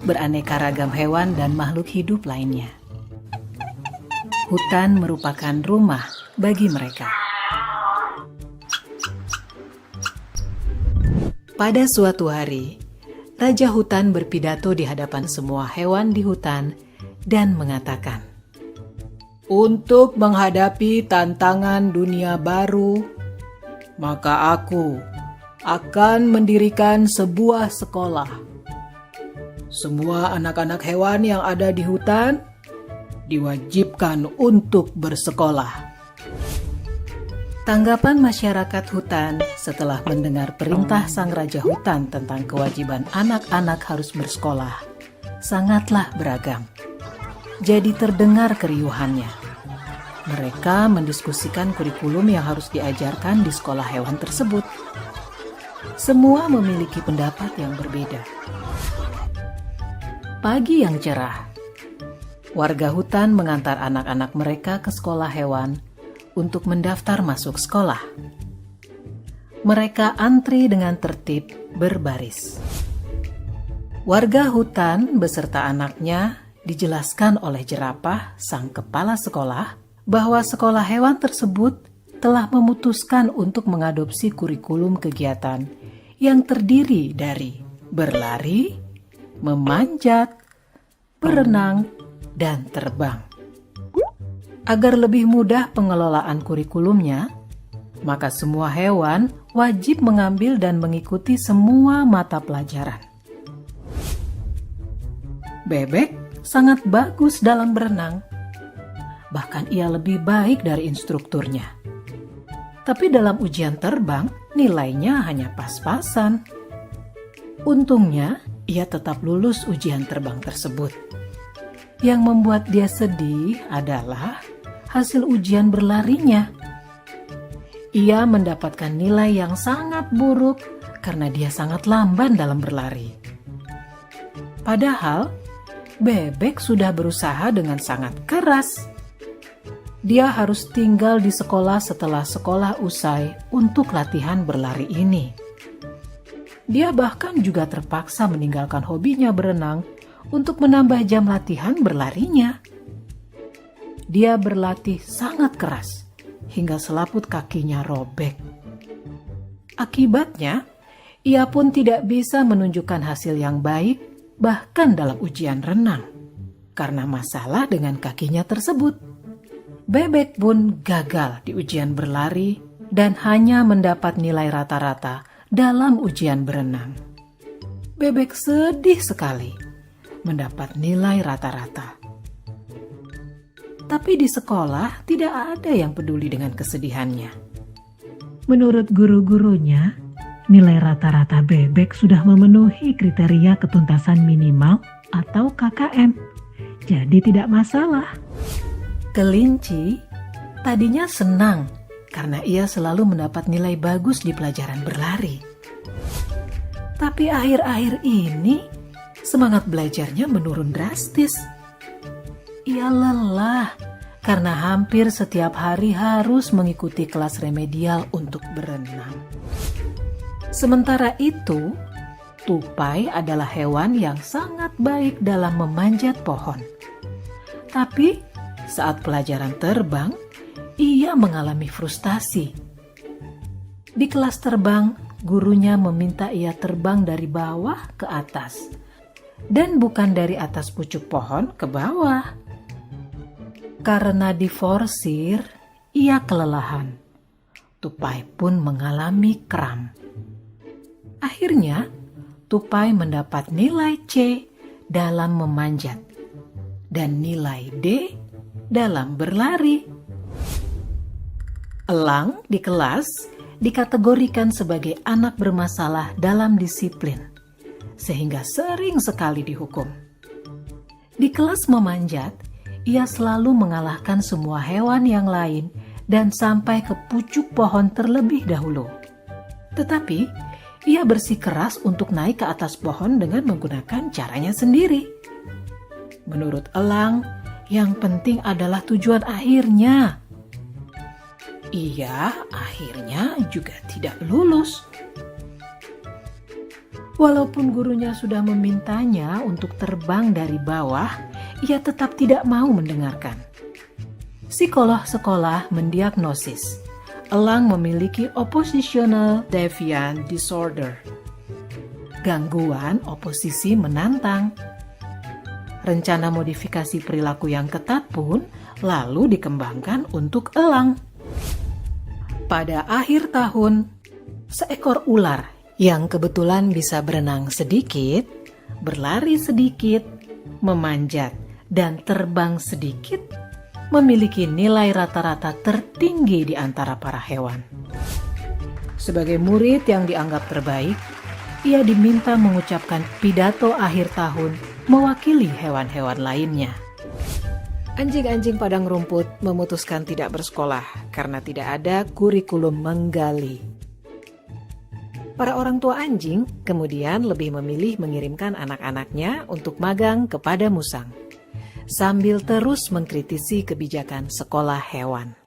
beraneka ragam hewan dan makhluk hidup lainnya. Hutan merupakan rumah bagi mereka. Pada suatu hari, Raja Hutan berpidato di hadapan semua hewan di hutan dan mengatakan, "Untuk menghadapi tantangan dunia baru, maka aku akan mendirikan sebuah sekolah. Semua anak-anak hewan yang ada di hutan diwajibkan untuk bersekolah." Tanggapan masyarakat hutan setelah mendengar perintah sang Raja Hutan tentang kewajiban anak-anak harus bersekolah sangatlah beragam. Jadi terdengar keriuhannya. Mereka mendiskusikan kurikulum yang harus diajarkan di sekolah hewan tersebut. Semua memiliki pendapat yang berbeda. Pagi yang cerah, warga hutan mengantar anak-anak mereka ke sekolah hewan untuk mendaftar masuk sekolah. Mereka antri dengan tertib berbaris. Warga hutan beserta anaknya dijelaskan oleh jerapah, sang kepala sekolah, bahwa sekolah hewan tersebut telah memutuskan untuk mengadopsi kurikulum kegiatan yang terdiri dari berlari, memanjat, berenang, dan terbang. Agar lebih mudah pengelolaan kurikulumnya, maka semua hewan wajib mengambil dan mengikuti semua mata pelajaran. Bebek sangat bagus dalam berenang, bahkan ia lebih baik dari instrukturnya. Tapi dalam ujian terbang, nilainya hanya pas-pasan. Untungnya, ia tetap lulus ujian terbang tersebut. Yang membuat dia sedih adalah hasil ujian berlarinya. Ia mendapatkan nilai yang sangat buruk karena dia sangat lamban dalam berlari. Padahal, bebek sudah berusaha dengan sangat keras. Dia harus tinggal di sekolah setelah sekolah usai untuk latihan berlari ini. Dia bahkan juga terpaksa meninggalkan hobinya berenang untuk menambah jam latihan berlarinya. Dia berlatih sangat keras hingga selaput kakinya robek. Akibatnya, ia pun tidak bisa menunjukkan hasil yang baik bahkan dalam ujian renang karena masalah dengan kakinya tersebut. Bebek pun gagal di ujian berlari dan hanya mendapat nilai rata-rata dalam ujian berenang. Bebek sedih sekali mendapat nilai rata-rata. Tapi di sekolah tidak ada yang peduli dengan kesedihannya. Menurut guru-gurunya, nilai rata-rata bebek sudah memenuhi kriteria ketuntasan minimal atau KKM. Jadi tidak masalah. Kelinci tadinya senang karena ia selalu mendapat nilai bagus di pelajaran berlari. Tapi akhir-akhir ini semangat belajarnya menurun drastis. Ia lelah karena hampir setiap hari harus mengikuti kelas remedial untuk berenang. Sementara itu, tupai adalah hewan yang sangat baik dalam memanjat pohon. Tapi saat pelajaran terbang, ia mengalami frustasi. Di kelas terbang, gurunya meminta ia terbang dari bawah ke atas dan bukan dari atas pucuk pohon ke bawah. Karena diforsir, ia kelelahan. Tupai pun mengalami kram. Akhirnya, Tupai mendapat nilai C dalam memanjat dan nilai D dalam berlari. Elang di kelas dikategorikan sebagai anak bermasalah dalam disiplin, sehingga sering sekali dihukum. Di kelas memanjat, ia selalu mengalahkan semua hewan yang lain dan sampai ke pucuk pohon terlebih dahulu. Tetapi, ia bersikeras untuk naik ke atas pohon dengan menggunakan caranya sendiri. Menurut elang, yang penting adalah tujuan akhirnya. Ia akhirnya juga tidak lulus. Walaupun gurunya sudah memintanya untuk terbang dari bawah, ia tetap tidak mau mendengarkan. Psikolog sekolah mendiagnosis Elang memiliki oppositional deviant disorder, gangguan oposisi menantang. Rencana modifikasi perilaku yang ketat pun lalu dikembangkan untuk elang. Pada akhir tahun, seekor ular yang kebetulan bisa berenang sedikit, berlari sedikit, memanjat, dan terbang sedikit, memiliki nilai rata-rata tertinggi di antara para hewan. Sebagai murid yang dianggap terbaik, ia diminta mengucapkan pidato akhir tahun mewakili hewan-hewan lainnya. Anjing-anjing padang rumput memutuskan tidak bersekolah karena tidak ada kurikulum menggali. Para orang tua anjing kemudian lebih memilih mengirimkan anak-anaknya untuk magang kepada musang, sambil terus mengkritisi kebijakan sekolah hewan.